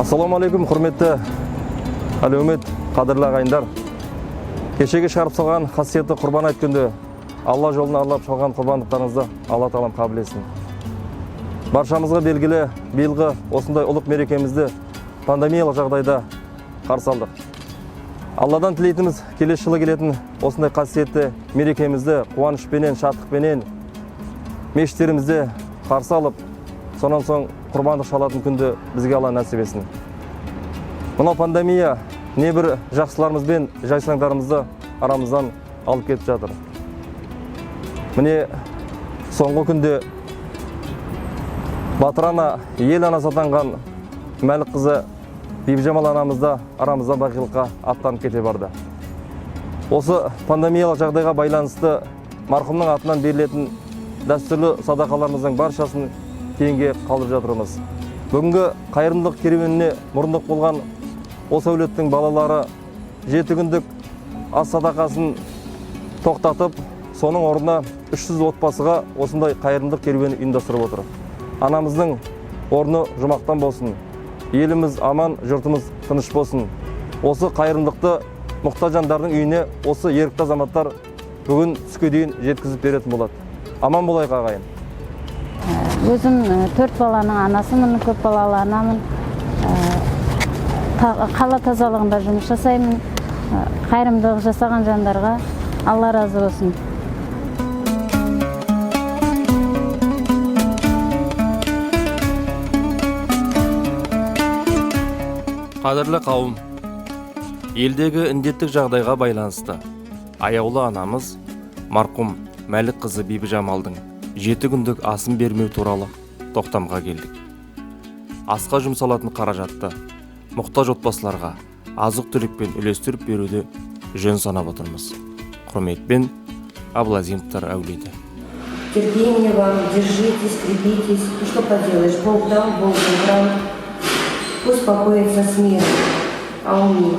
Ассалаумағалейкум, құрметті әлеумет, қадірлі ағайындар. Кешеге шығарып салған қасиетті құрбан айт күнде Алла жолына арнап шалған құрбандықтарыңызды Алла тағалам қабыл етсін. Баршамызға белгілі биылғы осындай ұлық мерекемізді пандемиялық жағдайда қарсы алдық. Алладан тілейтініміз келесі жылы келетін осындай қасиетті мерекемізді қуанышпенен, шаттықпенен мешіттерімізде қарсы алып, сонан соң құрбандық шалатын күнді бізге Алла нәсіп етсін. Мынау пандемия небір жақсыларымыз бен жайсаңдарымызды арамыздан алып кетіп жатыр. Міне соңғы күнде батыр ана, ел анасы атанған Мәлік қызы Бибіжамал анамызда арамыздан бақилыққа аттанып кете барды. Осы пандемиялық жағдайға байланысты марқұмның атынан берілетін дәстүрлі садақаларымыздың баршасын кейінге қалдырып жатырмыз. Бүгінгі қайырымдылық керуеніне мұрындық болған осы әулеттің балалары 7 күндік ас садақасын тоқтатып, соның орнына 300 отбасыға осындай қайырымдылық керуені ұйымдастырып отыр. Анамыздың орны жұмақтан болсын, еліміз аман, жұртымыз тыныш болсын. Осы қайырымдылықты мұқтаж жандардың үйіне осы ерікті азаматтар бүгін түске дейін жеткізіп беретін болады. Аман болайық ағайын. Өзім 4 баланың анасымын, көп балалы анамын. Қала тазалығында жұмыс жасаймын. Қайырымдылық жасаған жандарға Алла разы болсын. Қадірлі қауым, елдегі індеттік жағдайға байланысты аяулы анамыз марқұм Мәлік қызы Бибіжамалдың 7 күндік асын бермеу туралы тоқтамға келдік. Асқа жұмсалатын қаражатты мұқтаж отбасыларға азық-түлікпен үлестіріп беруді жөн санап отырмыз. Құрметпен, Аблазимовтар әулеті. Терпение вам, держитесь, крепитесь. Ну что поделаешь, Бог дал, Бог забрал. Пусть покоится с миром. Аминь.